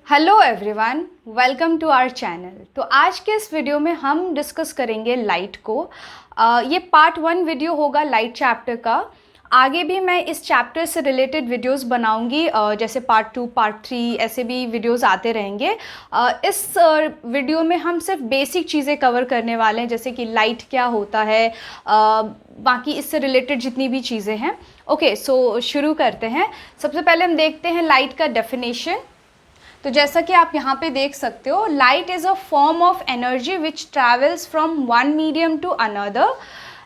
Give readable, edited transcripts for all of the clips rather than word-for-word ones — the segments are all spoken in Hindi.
Hello everyone, welcome to our channel. तो आज के इस वीडियो में हम डिस्कस करेंगे लाइट को। ये पार्ट 1 वीडियो होगा लाइट चैप्टर का। आगे भी मैं इस चैप्टर से रिलेटेड वीडियोस बनाऊंगी, जैसे पार्ट 2, पार्ट 3 ऐसे भी वीडियोस आते रहेंगे। इस वीडियो में हम सिर्फ बेसिक चीज़ें कवर करने वाले हैं, जैसे कि लाइट क्या होता है, बाकी इससे रिलेटेड जितनी भी चीज़ें हैं। ओके, सो शुरू करते हैं। सबसे पहले हम देखते हैं लाइट का डेफिनेशन। तो जैसा कि आप यहाँ पे देख सकते हो, light is a form of energy which travels from one medium to another.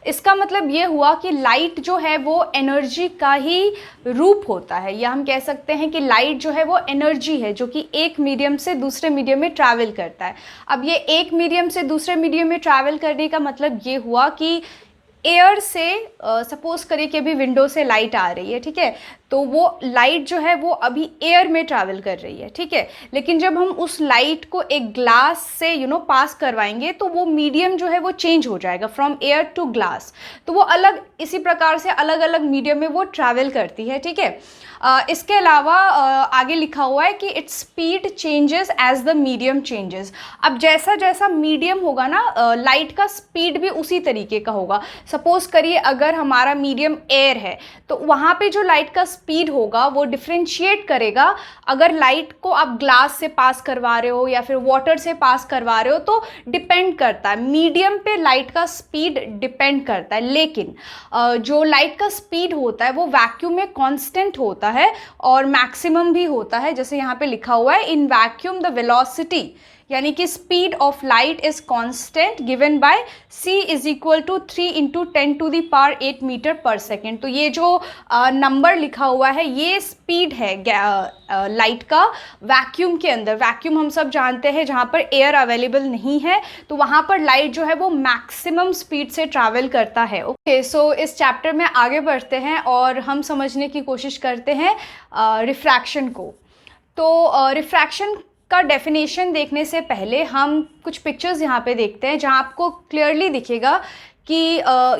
इसका मतलब ये हुआ कि लाइट जो है वो एनर्जी का ही रूप होता है, या हम कह सकते हैं कि लाइट जो है वो एनर्जी है जो कि एक मीडियम से दूसरे मीडियम में ट्रैवल करता है। अब ये एक मीडियम से दूसरे मीडियम में ट्रैवल करने का मतलब ये हुआ कि एयर से सपोज करिए कि अभी विंडो से लाइट आ रही है, ठीक है, तो वो लाइट जो है वो अभी एयर में ट्रैवल कर रही है, ठीक है। लेकिन जब हम उस लाइट को एक ग्लास से पास करवाएंगे तो वो मीडियम जो है वो चेंज हो जाएगा फ्रॉम एयर टू ग्लास। तो वो अलग इसी प्रकार से अलग अलग मीडियम में वो ट्रैवल करती है, ठीक है। इसके अलावा आगे लिखा हुआ है कि its speed changes as the medium changes. अब जैसा जैसा मीडियम होगा ना, लाइट का स्पीड भी उसी तरीके का होगा। सपोज करिए अगर हमारा मीडियम एयर है तो वहाँ पे जो लाइट का स्पीड होगा वो डिफ्रेंशिएट करेगा। अगर लाइट को आप ग्लास से पास करवा रहे हो या फिर वाटर से पास करवा रहे हो तो डिपेंड करता है, मीडियम पे लाइट का स्पीड डिपेंड करता है। लेकिन जो लाइट का स्पीड होता है वो वैक्यूम में कांस्टेंट होता है और मैक्सिमम भी होता है। जैसे यहाँ पे लिखा हुआ है, इन वैक्यूम द वेलोसिटी यानी कि speed of light is constant given by c is equal to 3 into 10⁸ metre per second. तो ये जो नंबर लिखा हुआ है ये स्पीड है लाइट का वैक्यूम के अंदर। वैक्यूम हम सब जानते हैं जहाँ पर एयर अवेलेबल नहीं है, तो वहाँ पर लाइट जो है वो मैक्सिमम स्पीड से ट्रैवल करता है। ओके, सो इस चैप्टर में आगे बढ़ते हैं और हम समझने की कोशिश करते हैं रिफ्रैक्शन को। तो रिफ्रैक्शन का डेफिनेशन देखने से पहले हम कुछ पिक्चर्स यहाँ पे देखते हैं जहाँ आपको क्लियरली दिखेगा कि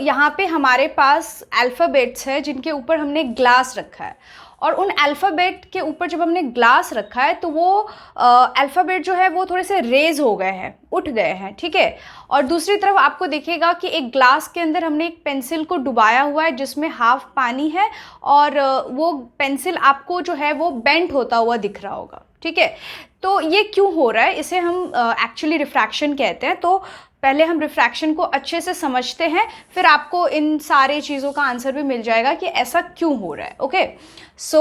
यहाँ पे हमारे पास अल्फ़ाबेट्स है जिनके ऊपर हमने ग्लास रखा है, और उन अल्फ़ाबेट के ऊपर जब हमने ग्लास रखा है तो वो अल्फ़ाबेट जो है वो थोड़े से रेज हो गए हैं, उठ गए हैं, ठीक है। और दूसरी तरफ आपको दिखेगा कि एक ग्लास के अंदर हमने एक पेंसिल को डुबाया हुआ है जिसमें हाफ पानी है, और वो पेंसिल आपको जो है वो बेंट होता हुआ दिख रहा होगा, ठीक है। तो ये क्यों हो रहा है, इसे हम एक्चुअली रिफ्रैक्शन कहते हैं। तो पहले हम रिफ्रैक्शन को अच्छे से समझते हैं, फिर आपको इन सारे चीज़ों का आंसर भी मिल जाएगा कि ऐसा क्यों हो रहा है। ओके, सो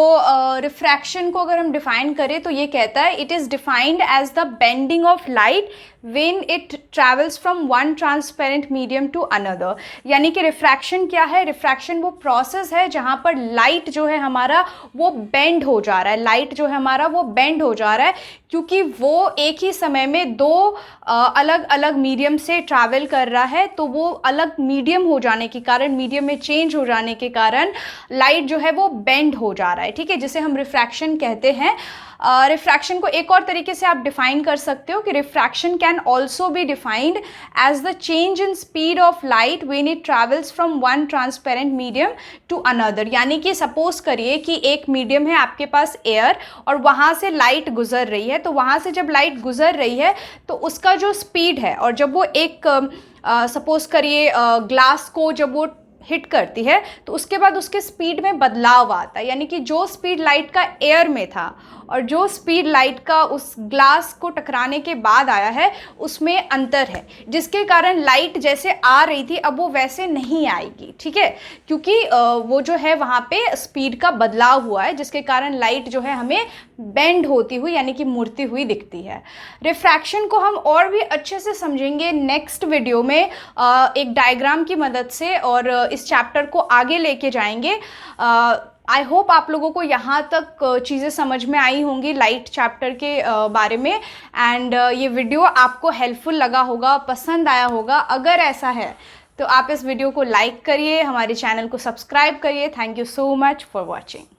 रिफ्रैक्शन को अगर हम डिफाइन करें तो ये कहता है, it is defined as the bending of light when it travels from one transparent medium to another. यानी कि रिफ्रैक्शन क्या है? रिफ्रैक्शन वो प्रोसेस है जहाँ पर लाइट जो है हमारा वो बेंड हो जा रहा है, लाइट जो है हमारा वो बेंड हो जा रहा है, क्योंकि वो एक ही समय में दो अलग अलग मीडियम से ट्रैवल कर रहा है। तो वो अलग मीडियम हो जाने के कारण, मीडियम में चेंज हो जाने के कारण लाइट जो है वो बेंड हो जा रहा है, ठीक है, जिसे हम रिफ्रैक्शन कहते हैं। रिफ्रैक्शन को एक और तरीके से आप डिफाइन कर सकते हो कि refraction can also be defined as the change in speed of light when it travels from one transparent medium to another. यानी कि सपोज करिए कि एक मीडियम है आपके पास एयर, और वहाँ से लाइट गुजर रही है। तो वहाँ से जब लाइट गुजर रही है तो उसका जो स्पीड है, और जब वो एक सपोज करिए ग्लास को जब वो हिट करती है तो उसके बाद उसके स्पीड में बदलाव आता है। यानी कि जो स्पीड लाइट का एयर में था और जो स्पीड लाइट का उस ग्लास को टकराने के बाद आया है उसमें अंतर है, जिसके कारण लाइट जैसे आ रही थी अब वो वैसे नहीं आएगी, ठीक है, क्योंकि वो जो है वहाँ पे स्पीड का बदलाव हुआ है, जिसके कारण लाइट जो है हमें बेंड होती हुई यानी कि मुड़ती हुई दिखती है। रिफ्रैक्शन को हम और भी अच्छे से समझेंगे नेक्स्ट वीडियो में एक डायग्राम की मदद से, और इस चैप्टर को आगे लेके जाएंगे। आई होप आप लोगों को यहाँ तक चीज़ें समझ में आई होंगी लाइट चैप्टर के बारे में, एंड ये वीडियो आपको हेल्पफुल लगा होगा, पसंद आया होगा। अगर ऐसा है तो आप इस वीडियो को लाइक करिए, हमारे चैनल को सब्सक्राइब करिए। Thank you so much for watching.